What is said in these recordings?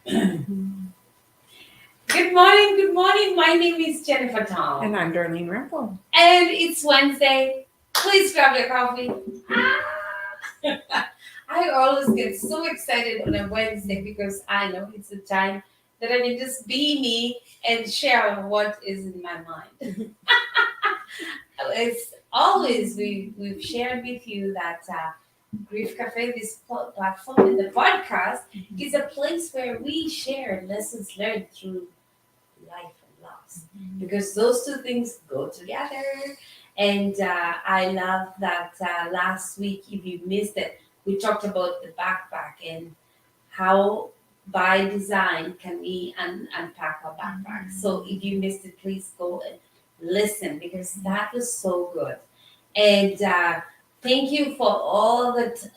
Good morning, good morning. My name is Jennifer Tom. And I'm Darlene Rempel. And it's Wednesday. Please grab your coffee. I always get so excited on a Wednesday because I know it's a time that I can just be me and share what is in my mind. It's always we've shared with you that Grief Cafe, this platform in the podcast, is a place where we share lessons learned through life and loss because those two things go together. And I love that last week, if you missed it, we talked about the backpack and how by design can we unpack our backpack. So if you missed it, please go and listen because that was so good. And thank you for all that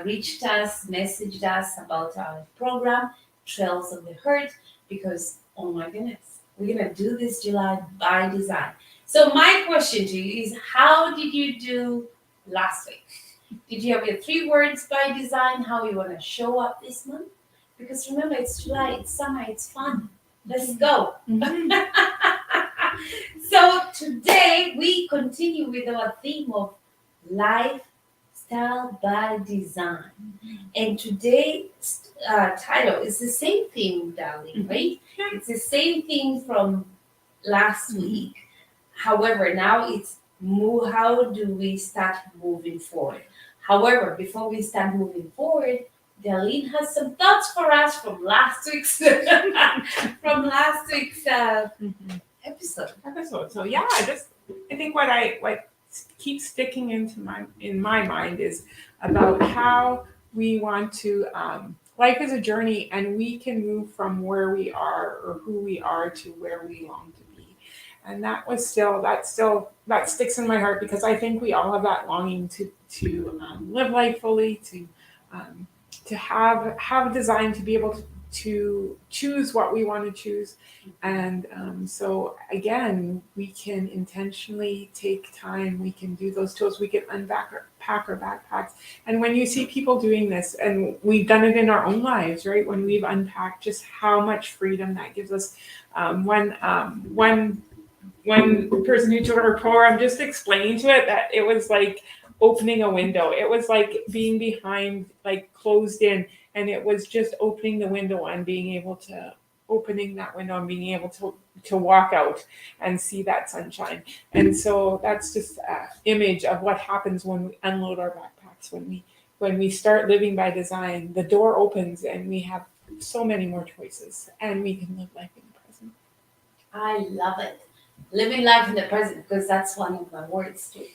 reached us, messaged us about our program, Trails of the Hurt, because oh my goodness, we're gonna do this July by design. So my question to you is, how did you do last week? Did you have your 3 words by design? How you wanna show up this month? Because remember, it's July, it's summer, it's fun. Let's go. So today we continue with our theme of lifestyle by design. And today's title is the same thing, darling, right? It's the same thing from last week. However, now it's how do we start moving forward? However, before we start moving forward, Darlene has some thoughts for us from last week's episode. So yeah, I think what keeps sticking in my mind is about how we want to life is a journey, and we can move from where we are or who we are to where we long to be. And that sticks in my heart because I think we all have that longing to live life fully, to have design, to be able to choose what we want to choose. And so again, we can intentionally take time, we can do those tools, we can pack our backpacks. And when you see people doing this, and we've done it in our own lives, right, when we've unpacked, just how much freedom that gives us. When the person who took our program just explained to it that it was like opening a window. It was like being behind, like closed in, and it was just opening the window and being able to walk out and see that sunshine. And so that's just an image of what happens when we unload our backpacks. When we start living by design, the door opens and we have so many more choices, and we can live life in the present. I love it. Living life in the present, because that's one of my words too.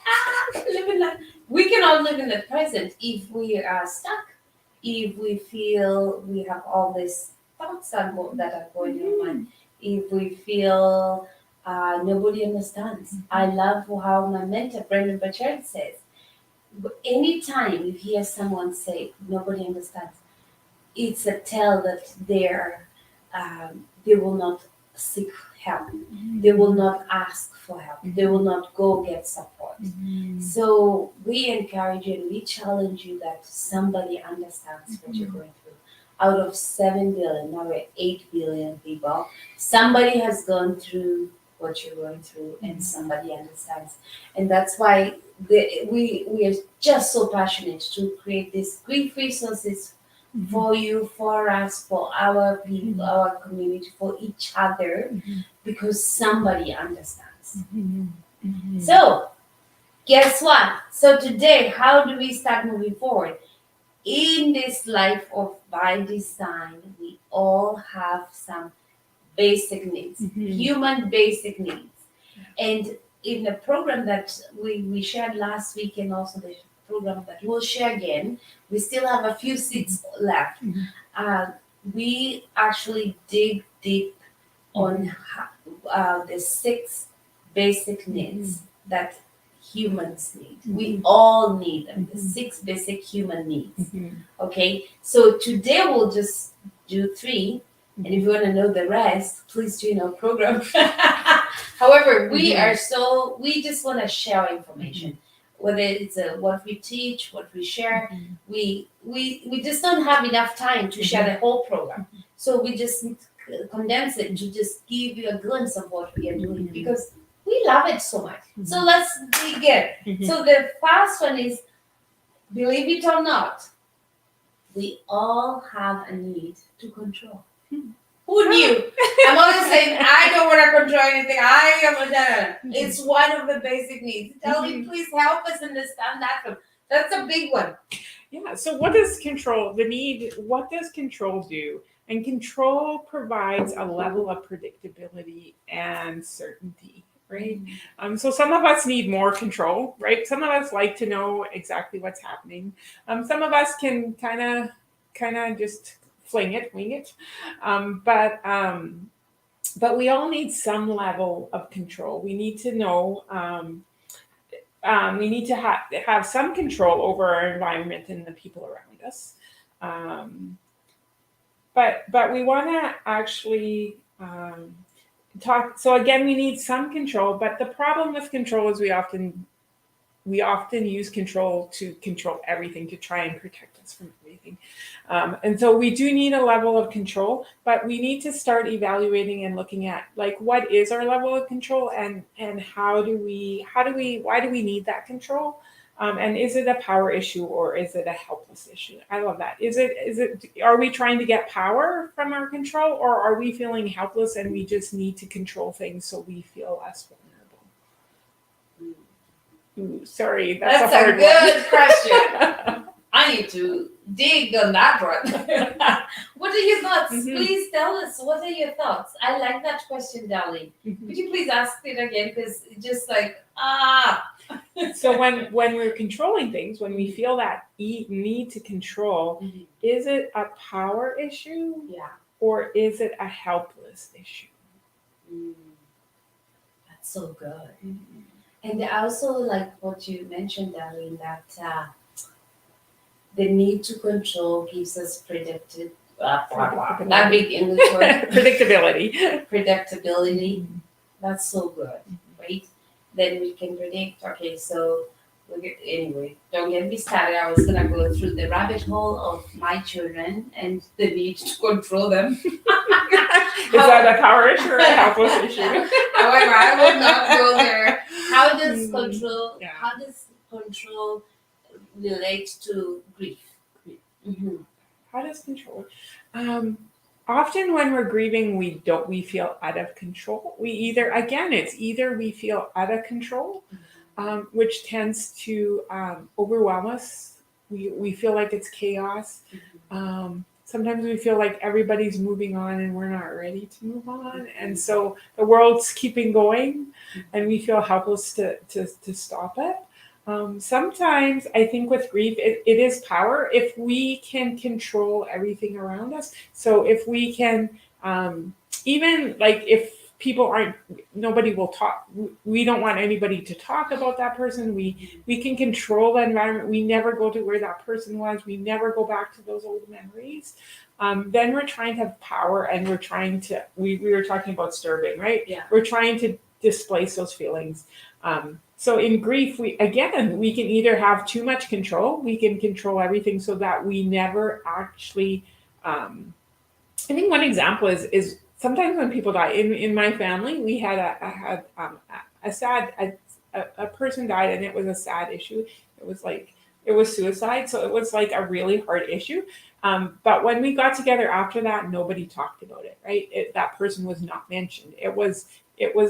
Living life. We can all live in the present if we are stuck, if we feel we have all these thoughts that are going in our mind, if we feel nobody understands. I love how my mentor, Brendan Burchard, says, anytime you hear someone say nobody understands, it's a tell that they will not seek help. They will not ask for help. They will not go get support. So we encourage you and we challenge you that somebody understands what you're going through. Out of 7 billion, now we're 8 billion people, somebody has gone through what you're going through, and somebody understands. And that's why we are just so passionate to create these grief resources for you, for us, for our people, our community, for each other, because somebody understands. So, guess what? So today, how do we start moving forward? In this life of by design, we all have some basic needs, human basic needs. And in the program that we shared last week, and also the program that we'll share again, we still have a few seats left. We actually dig deep on the 6 basic needs that humans need. We all need them, the 6 basic human needs. Okay, so today we'll just do 3. And if you want to know the rest, please join our program. However, we just want to share information. Whether it's what we teach, what we share, we just don't have enough time to share the whole program. So we just condense it to just give you a glimpse of what we are doing because we love it so much. So let's begin. So the first one is, believe it or not, we all have a need to control. Who knew? I'm always saying, I don't want to control anything. I am a It's one of the basic needs. Darling, please help us understand that one. That's a big one. Yeah. So what does control, what does control do? And control provides a level of predictability and certainty, right? So some of us need more control, right? Some of us like to know exactly what's happening. Some of us can kind of just wing it. But we all need some level of control. We need to know. We need to have some control over our environment and the people around us. But we want to actually talk. So again, we need some control. But the problem with control is we often use control to control everything, to try and protect us from everything. And so we do need a level of control, but we need to start evaluating and looking at like what is our level of control and why do we need that control? And is it a power issue or is it a helpless issue? I love that. Are we trying to get power from our control, or are we feeling helpless and we just need to control things so we feel less vulnerable? Ooh, sorry, that's a hard good question. I need to dig on that one. What are your thoughts? Please tell us. What are your thoughts? I like that question, darling. Could you please ask it again? Because it's just like, So when we're controlling things, when we feel that need to control, is it a power issue? Yeah. Or is it a helpless issue? That's so good. And I also like what you mentioned, darling, that the need to control gives us that big English word. Predictability. That's so good, right? Then we can predict. Okay, so anyway, don't get me started. I was gonna go through the rabbit hole of my children and the need to control them. Is that a power issue or a helpless issue? However, I will not go there. How does control relate to grief? How does control? Often when we're grieving, we feel out of control. It's either we feel out of control, which tends to overwhelm us. We feel like it's chaos. Sometimes we feel like everybody's moving on and we're not ready to move on. And so the world's keeping going and we feel helpless to stop it. Sometimes I think with grief, it is power. If we can control everything around us. So if we can, even like if nobody will talk. We don't want anybody to talk about that person. We can control the environment. We never go to where that person was. We never go back to those old memories. Then we're trying to have power, and we're trying to. We were talking about starving, right? Yeah. We're trying to displace those feelings. So in grief, we can either have too much control. We can control everything so that we never actually. I think one example is. Sometimes when people die, in my family, we had a person died, and it was a sad issue. It was suicide, so it was like a really hard issue. But when we got together after that, nobody talked about it. Right, that person was not mentioned. It was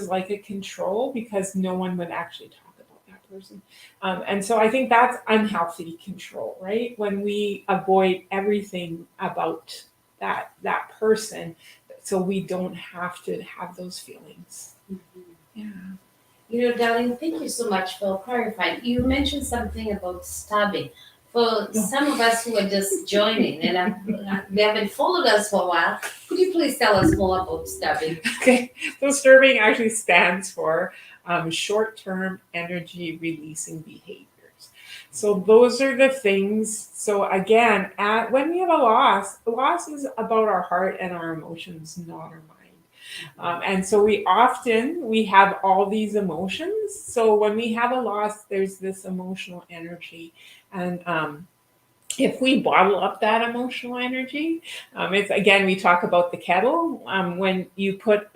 like a control because no one would actually talk about that person. And so I think that's unhealthy control, right? When we avoid everything about that person. So we don't have to have those feelings. Yeah. Darling, thank you so much for clarifying. You mentioned something about stabbing. For some of us who are just joining and they haven't followed us for a while, could you please tell us more about stabbing? Okay, so stabbing actually stands for short-term energy releasing behaviors. So those are the things. So again, when we have a loss is about our heart and our emotions, not our mind. And so we have all these emotions. So when we have a loss, there's this emotional energy. And if we bottle up that emotional energy, it's again, we talk about the kettle. When you put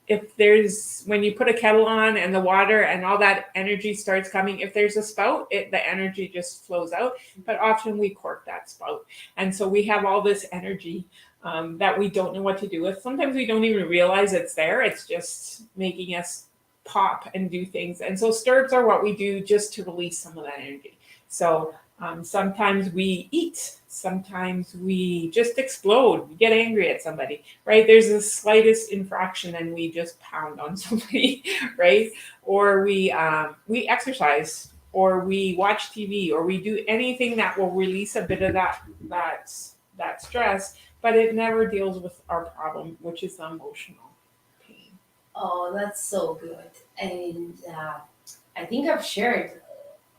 if there's when you put a kettle on and the water and all that energy starts coming, if there's a spout, the energy just flows out. But often we cork that spout, and so we have all this energy that we don't know what to do with. Sometimes we don't even realize it's there. It's just making us pop and do things. And so stirs are what we do just to release some of that energy. So sometimes we eat, sometimes we just explode, we get angry at somebody, right? There's the slightest infraction and we just pound on somebody, right? Or we exercise, or we watch TV, or we do anything that will release a bit of that stress, but it never deals with our problem, which is the emotional pain. Oh, that's so good. And I think I've shared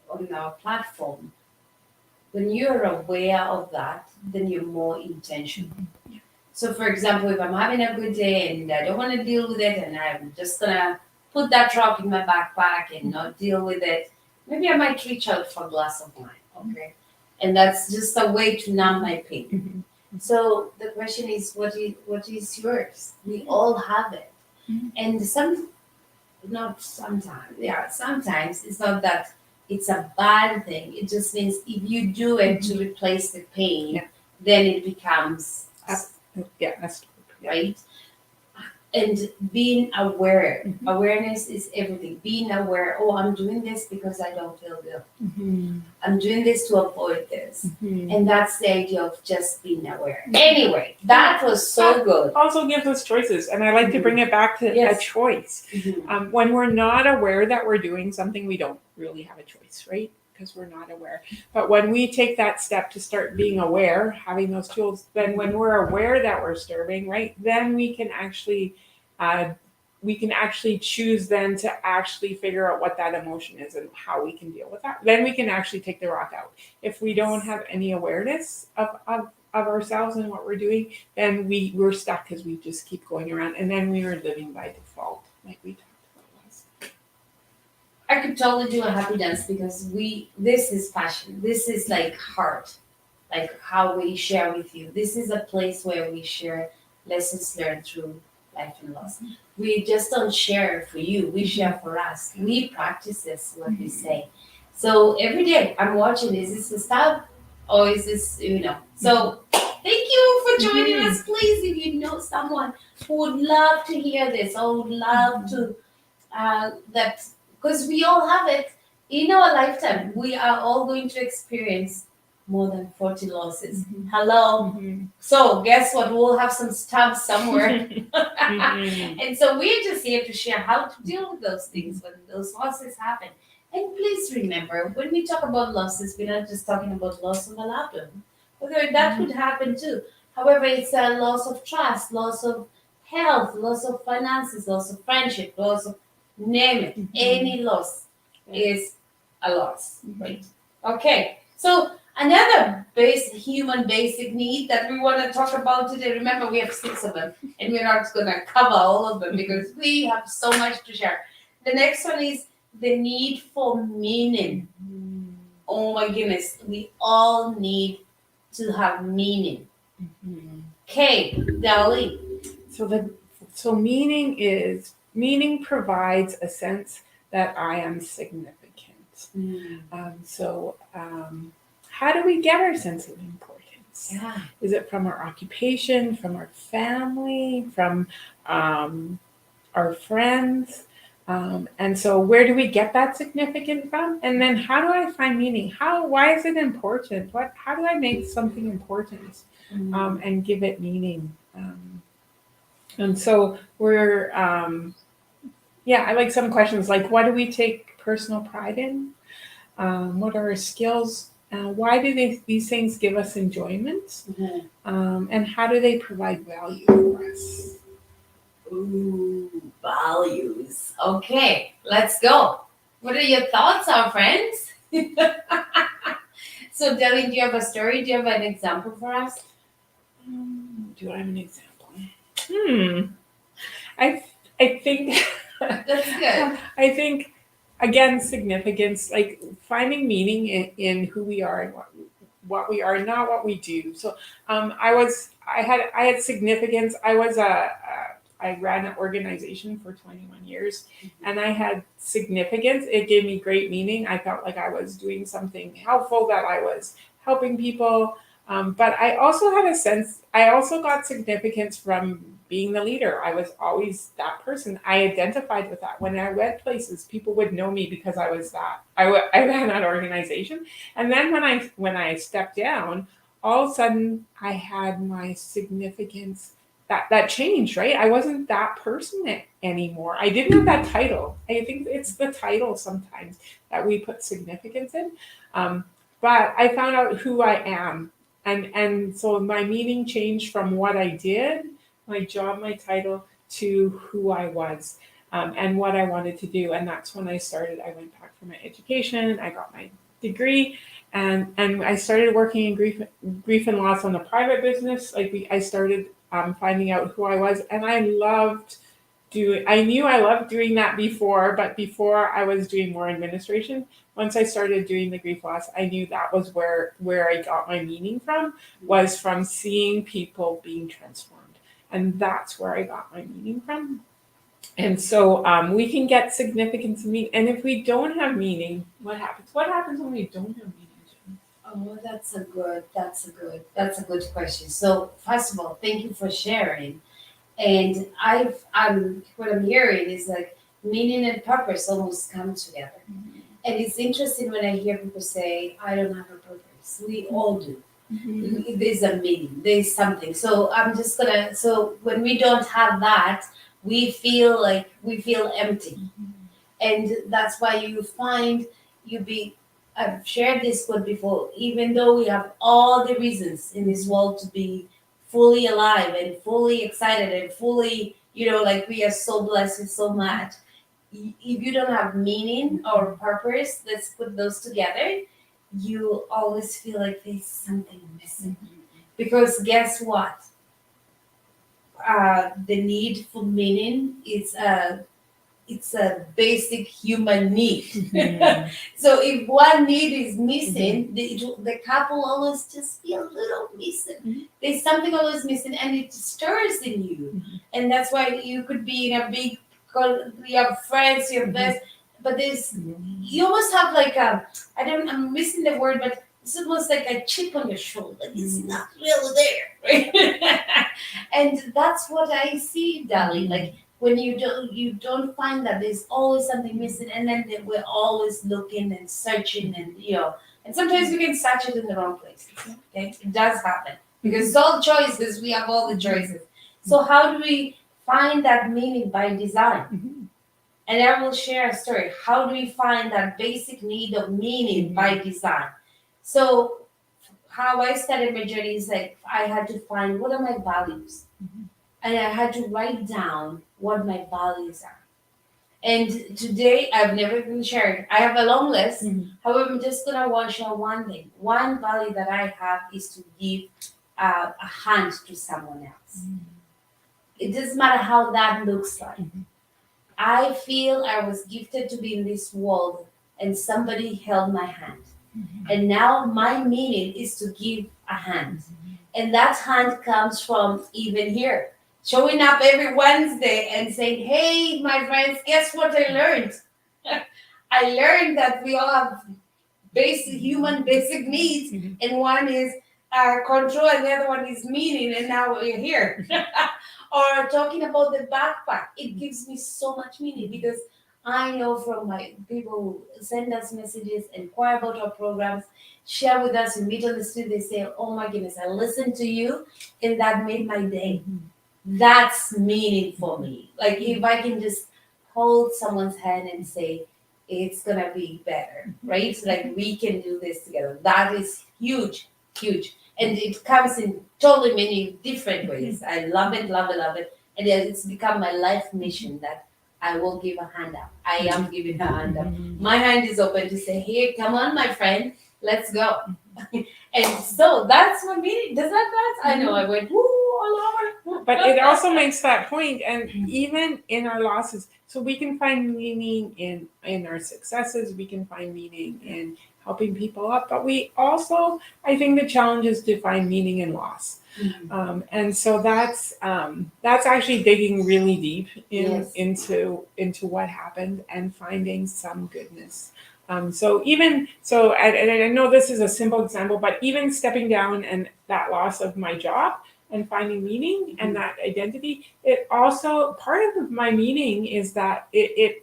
on our platform, when you're aware of that, then you're more intentional. So, for example, if I'm having a good day and I don't want to deal with it, and I'm just gonna put that drop in my backpack and not deal with it, maybe I might reach out for a glass of wine, okay? And that's just a way to numb my pain. So the question is, what is yours? We all have it, and sometimes it's not that it's a bad thing. It just means if you do it to replace the pain, Yeah. then it becomes That's right. And being aware, awareness is everything. Being aware, oh, I'm doing this because I don't feel good. I'm doing this to avoid this. And that's the idea of just being aware. Anyway, that was so good. Also gives us choices, and I like to bring it back to Yes. a choice. When we're not aware that we're doing something, we don't really have a choice, right? Because we're not aware. But when we take that step to start being aware, having those tools, then when we're aware that we're starving, right, then we can actually choose then to actually figure out what that emotion is and how we can deal with that. Then we can actually take the rock out. If we don't have any awareness of ourselves and what we're doing, then we're stuck because we just keep going around, and then we are living by default, like we talked about last. I could totally do a happy dance because this is passion. This is like heart, like how we share with you. This is a place where we share lessons learned through life and loss. We just don't share for you, we share for us. We practice this, what we say. So every day I'm watching, is this a stop or is this, So thank you for joining us. Please, if you know someone who would love to hear this or would love to, that, because we all have it in our lifetime, we are all going to experience more than 40 losses. Hello. So guess what? We'll have some stabs somewhere. And so we're just here to share how to deal with those things when those losses happen. And please remember, when we talk about losses, we're not just talking about loss of a loved one. Whether that would happen too. However, it's a loss of trust, loss of health, loss of finances, loss of friendship, loss of name it. Any loss is a loss, right? Okay. So another human basic need that we want to talk about today. Remember, we have 6 of them, and we're not going to cover all of them because we have so much to share. The next one is the need for meaning. Oh my goodness, we all need to have meaning. Okay, Dali. So meaning provides a sense that I am significant. How do we get our sense of importance? Yeah. Is it from our occupation, from our family, from our friends? And so where do we get that significant from? And then how do I find meaning? Why is it important? How do I make something important and give it meaning? And so I like some questions like, what do we take personal pride in? What are our skills? Why do these things give us enjoyment? And how do they provide value for us? Ooh, values. Okay, let's go. What are your thoughts, our friends? So, Deli, do you have a story? Do you have an example for us? Do I have an example? I think That's good. I think again, significance, like finding meaning in who we are and what we are, not what we do. So I had significance. I ran an organization for 21 years, and I had significance. It gave me great meaning. I felt like I was doing something helpful, that I was helping people. But I also had a sense, I also got significance from being the leader. I was always that person. I identified with that. When I went places, people would know me because I was that. I ran that organization. And then when I stepped down, all of a sudden I had my significance that changed, right? I wasn't that person anymore. I didn't have that title. I think it's the title sometimes that we put significance in. But I found out who I am. And so my meaning changed from what I did, my job, my title, to who I was, and what I wanted to do. And that's when I started. I went back for my education. I got my degree, and I started working in grief and loss on a private business. I started finding out who I was, and I knew I loved doing that before, but before I was doing more administration. Once I started doing the grief loss, I knew that was where I got my meaning from, was from seeing people being transformed. And that's where I got my meaning from. And so we can get significance and meaning. And if we don't have meaning, what happens? What happens when we don't have meaning? Oh, that's a good question. So first of all, thank you for sharing. And what I'm hearing is like meaning and purpose almost come together. And it's interesting when I hear people say, I don't have a purpose. We all do. There's a meaning, there's something. So when we don't have that, we feel empty. And that's why you find I've shared this quote before, even though we have all the reasons in this world to be fully alive and fully excited and fully, like we are so blessed with so much. If you don't have meaning or purpose, let's put those together, you always feel like there's something missing. Because guess what? The need for meaning is it's a basic human need. So if one need is missing, the couple always just feel a little missing. There's something always missing, and it stirs in you. And that's why you could be in a big, you have friends, you have best, but you almost have like I'm missing the word, but it's almost like a chip on your shoulder. Like it's not really there, right? And that's what I see, darling. Like when you don't find that, there's always something missing, and then we're always looking and searching, and sometimes we can search it in the wrong places. Okay, it does happen because it's all choices. We have all the choices. So how do we find that meaning? By design. And I will share a story. How do we find that basic need of meaning? By design. So how I started my journey is like I had to find what are my values. And I had to write down what my values are. And today I've never been sharing. I have a long list. However, I'm just gonna share one thing. One value that I have is to give a hand to someone else. It doesn't matter how that looks like. I feel I was gifted to be in this world, and somebody held my hand. And now my meaning is to give a hand. And that hand comes from even here. Showing up every Wednesday and saying, hey, my friends, guess what I learned? I learned that we all have human basic needs, and one is control, and the other one is meaning, and now we're here. Or talking about the backpack, it gives me so much meaning because I know from my people who send us messages, inquire about our programs, share with us, we meet on the street, they say, oh my goodness, I listened to you, and that made my day. That's meaning for me. Like if I can just hold someone's hand and say, it's gonna be better, right? Like we can do this together. That is huge, huge. And it comes in totally many different ways. I love it, love it, love it. And it's become my life mission that I will give a hand up. I am giving a hand up. My hand is open to say, hey, come on, my friend, let's go. And so that's what meaning. Does that dance? I know I went woo all over. But it also makes that point, and even in our losses, so we can find meaning in our successes. We can find meaning in helping people up. But we also, I think the challenge is to find meaning in loss. And so that's actually digging really deep Yes. into what happened and finding some goodness. And I know this is a simple example, but even stepping down and that loss of my job and finding meaning and that identity, it also part of my meaning is that it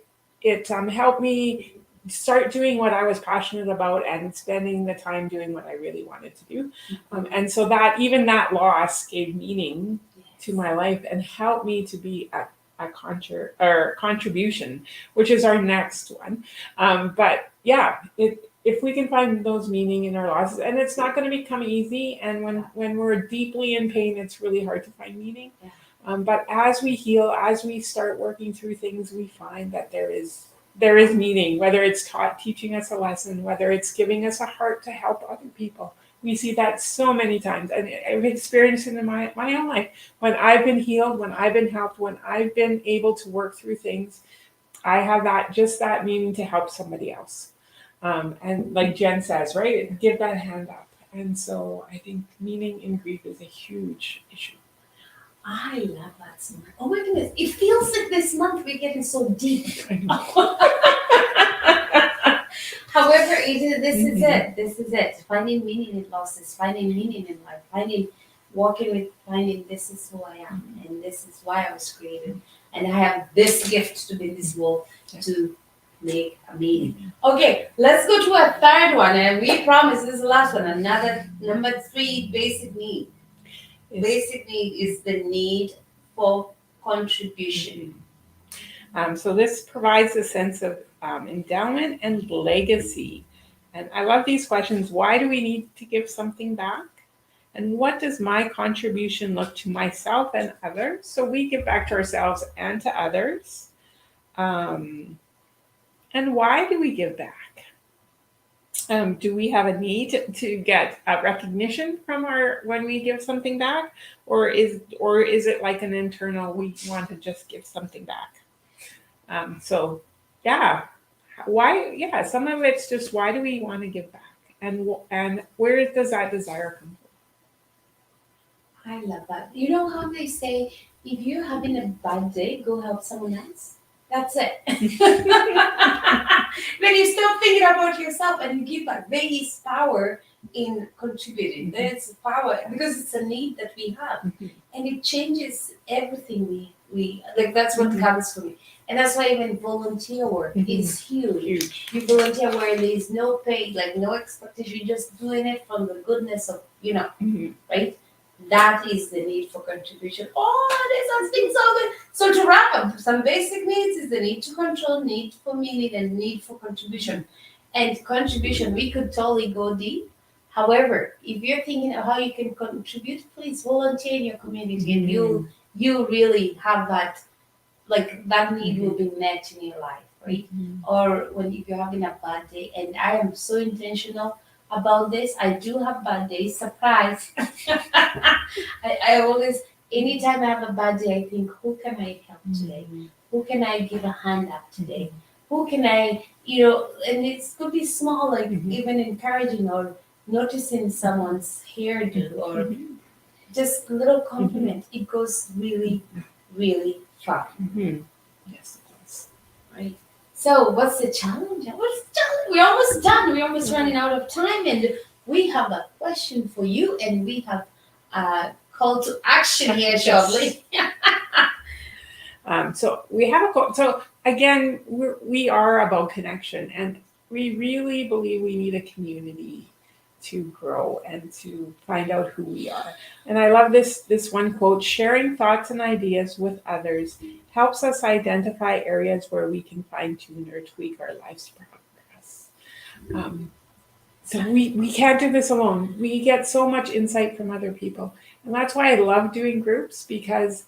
helped me start doing what I was passionate about and spending the time doing what I really wanted to do. And so that even that loss gave meaning to my life and helped me to be a contribution, which is our next one. But yeah, if we can find those meaning in our losses, and it's not going to become easy, and when we're deeply in pain, it's really hard to find meaning. But as we heal, as we start working through things, we find that there is meaning, whether it's teaching us a lesson, whether it's giving us a heart to help other people. We see that so many times, and I've experienced it in my own life. When I've been healed, when I've been helped, when I've been able to work through things, I have that meaning to help somebody else. And like Jen says, right, give that hand up. And so I think meaning in grief is a huge issue. I love that so much. Oh my goodness, it feels like this month we're getting so deep. However, this is it. This is it. Finding meaning in losses, finding meaning in life, finding this is who I am, and this is why I was created, and I have this gift to be in this world to make a meaning. Okay, let's go to a third one, and we promise this is the last one. Another number 3 basic need. Basic need is the need for contribution. So this provides a sense of endowment and legacy. And I love these questions. Why do we need to give something back? And what does my contribution look to myself and others? So we give back to ourselves and to others. And why do we give back? Do we have a need to get recognition from when we give something back, or is it like an internal? We want to just give something back. So yeah, why? Yeah, some of it's just why do we want to give back, and where does that desire come from? I love that. You know how they say, if you're having a bad day, go help someone else. That's it. When you stop thinking about yourself and you give back, there is power in contributing. There's power because it's a need that we have, and it changes everything we like. That's what comes from me, and that's why even volunteer work is huge. You volunteer where there is no pay, like no expectation, you're just doing it from the goodness of right. That is the need for contribution. Oh, this has been so good. So to wrap up, some basic needs is the need to control, need for meaning, and need for contribution. And contribution, we could totally go deep. However, if you're thinking of how you can contribute, please volunteer in your community, and you really have that, like that need will be met in your life, right? Or if you're having a bad day, and I am so intentional about this. I do have bad days. Surprise. I always, anytime I have a bad day, I think, who can I help today? Who can I give a hand up today? Who can I, and it could be small, like even encouraging or noticing someone's hairdo or just a little compliment. It goes really, really far. Yes, it does. Right. So what's the challenge? We're almost done. We're almost running out of time, and we have a question for you, and we have a call to action here shortly. So we have a call. So again, we are about connection, and we really believe we need a community to grow and to find out who we are. And I love this one quote: sharing thoughts and ideas with others helps us identify areas where we can fine-tune or tweak our life's progress. So we can't do this alone. We get so much insight from other people. And that's why I love doing groups, because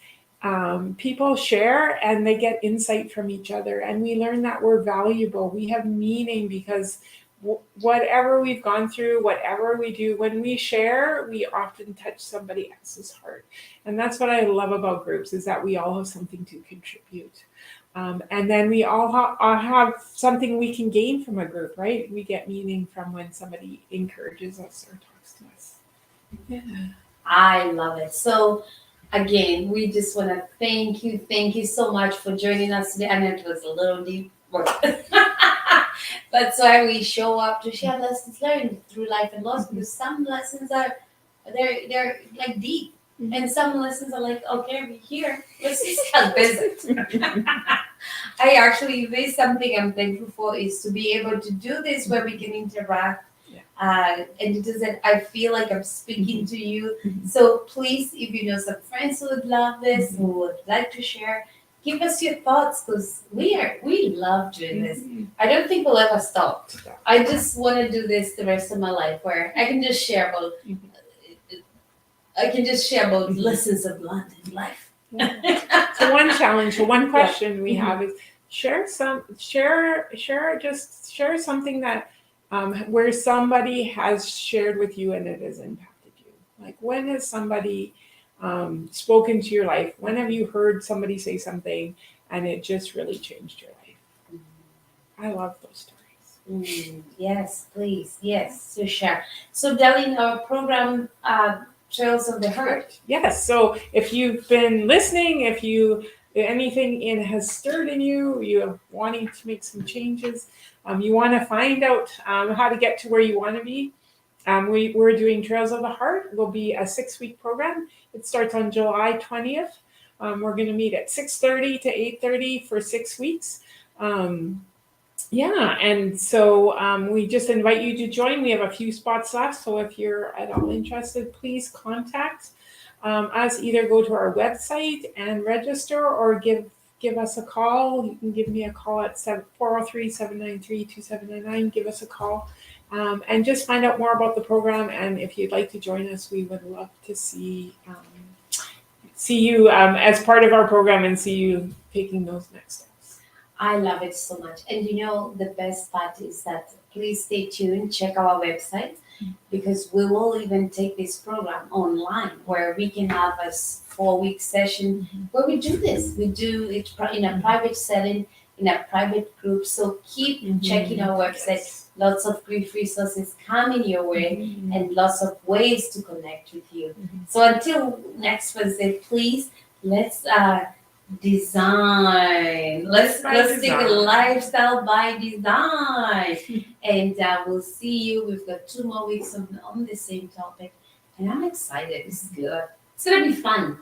people share and they get insight from each other. And we learn that we're valuable. We have meaning because whatever we've gone through, whatever we do, when we share, we often touch somebody else's heart. And that's what I love about groups, is that we all have something to contribute. And then we all have something we can gain from a group, right? We get meaning from when somebody encourages us or talks to us. Yeah. I love it. So again, we just want to thank you so much for joining us today. And it was a little deep work. That's why we show up to share lessons learned through life and loss, because some lessons are they're like deep. And some lessons are like, okay, we're here. Let's just have visit. I actually, there's something I'm thankful for, is to be able to do this where we can interact. And it doesn't, I feel like I'm speaking to you. So please, if you know some friends who would love this, who would like to share, give us your thoughts, because we love doing this. I don't think we'll ever stop. I just want to do this the rest of my life, where I can just share about lessons of London life. So one challenge, so one question we have is share something that where somebody has shared with you and it has impacted you. Like, when has somebody spoken to your life? When have you heard somebody say something and it just really changed your life? I love those stories. Yes, please. Yes, so share. So Darlene, our program, Trails of the Heart. Yes. So if you've been listening, if anything has stirred in you, you're wanting to make some changes, you want to find out how to get to where you want to be, we're doing Trails of the Heart. It will be a 6-week program. It starts on July 20th. We're going to meet at 6:30 to 8:30 for 6 weeks. And so we just invite you to join. We have a few spots left, so if you're at all interested, please contact us. Either go to our website and register, or give us a call. You can give me a call at 403-793-2799. Give us a call and just find out more about the program. And if you'd like to join us, we would love to see you as part of our program and see you taking those next steps. I love it so much. And the best part is that please stay tuned, check our website, because we will even take this program online, where we can have a 4-week session where we do this. We do it in a private setting, in a private group. So keep checking our website. Yes. Lots of great resources coming your way, and lots of ways to connect with you. So until next Wednesday, please, let's design. Let's take a lifestyle by design. And we'll see you. We've got 2 more weeks on the same topic. And I'm excited. This is good. It's going to be fun.